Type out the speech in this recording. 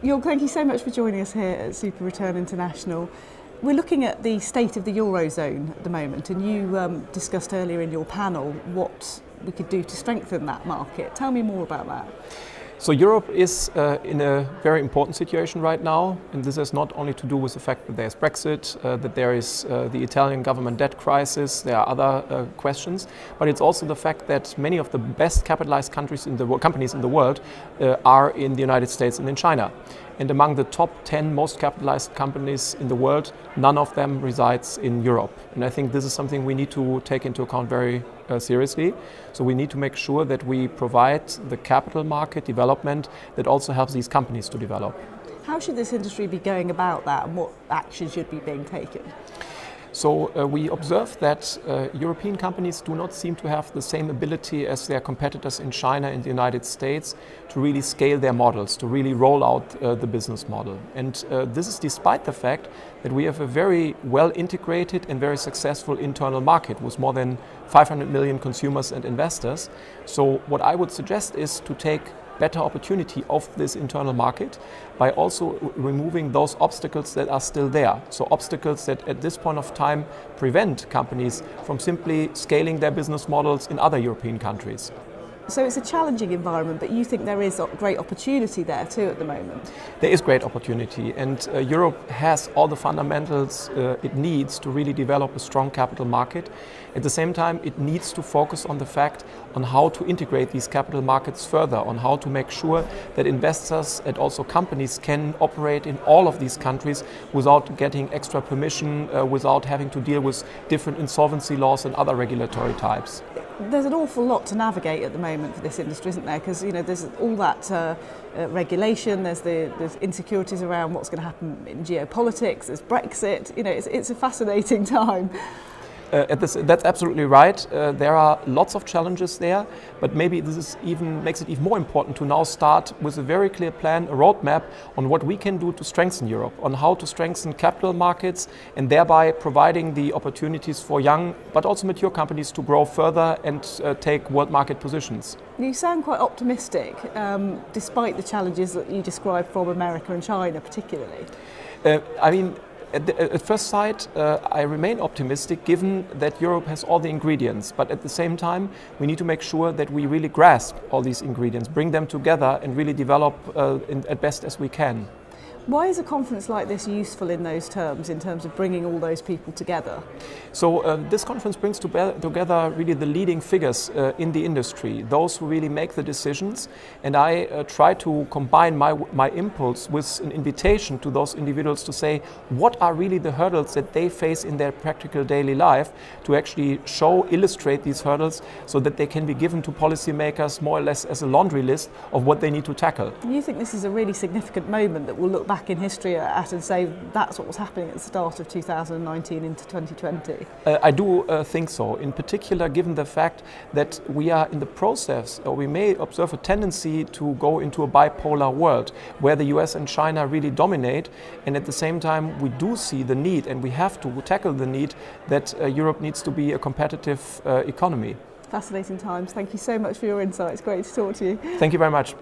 Jörg, thank you so much for joining us here at SuperReturn International. We're looking at the state of the Eurozone at the moment, and you discussed earlier in your panel what we could do to strengthen that market. Tell me more about that. So Europe is in a very important situation right now, and this has not only to do with the fact that there's Brexit, that there is the Italian government debt crisis, there are other questions, but it's also the fact that many of the best capitalized companies in the world are in the United States and in China. And among the top 10 most capitalized companies in the world, none of them resides in Europe. And I think this is something we need to take into account very seriously. So we need to make sure that we provide the capital market development that also helps these companies to develop. How should this industry be going about that, and what action should be being taken? So we observe that European companies do not seem to have the same ability as their competitors in China and the United States to really scale their models, to really roll out the business model. And this is despite the fact that we have a very well integrated and very successful internal market with more than 500 million consumers and investors. So what I would suggest is to take better opportunity of this internal market by also removing those obstacles that are still there. So obstacles that at this point of time prevent companies from simply scaling their business models in other European countries. So it's a challenging environment, but you think there is a great opportunity there too at the moment? There is great opportunity, and Europe has all the fundamentals it needs to really develop a strong capital market. At the same time, it needs to focus on the fact on how to integrate these capital markets further, on how to make sure that investors and also companies can operate in all of these countries without getting extra permission, without having to deal with different insolvency laws and other regulatory types. There's an awful lot to navigate at the moment for this industry, isn't there? Because there's all that regulation, there's insecurities around what's going to happen in geopolitics, there's Brexit. It's a fascinating time. That's absolutely right. There are lots of challenges there, but maybe this makes it even more important to now start with a very clear plan, a roadmap on what we can do to strengthen Europe, on how to strengthen capital markets, and thereby providing the opportunities for young but also mature companies to grow further and take world market positions. You sound quite optimistic, despite the challenges that you described from America and China particularly. At first sight, I remain optimistic given that Europe has all the ingredients, but at the same time we need to make sure that we really grasp all these ingredients, bring them together and really develop at best as we can. Why is a conference like this useful in those terms, in terms of bringing all those people together? So this conference brings together really the leading figures in the industry, those who really make the decisions, and I try to combine my impulse with an invitation to those individuals to say what are really the hurdles that they face in their practical daily life, to actually illustrate these hurdles so that they can be given to policymakers more or less as a laundry list of what they need to tackle. You think this is a really significant moment that we'll look back in history at and say that's what was happening at the start of 2019 into 2020? I do think so, in particular given the fact that we are in the process, or we may observe a tendency to go into a bipolar world where the US and China really dominate, and at the same time we do see the need, and we have to tackle the need, that Europe needs to be a competitive economy. Fascinating times. Thank you so much for your insights. Great to talk to you. Thank you very much.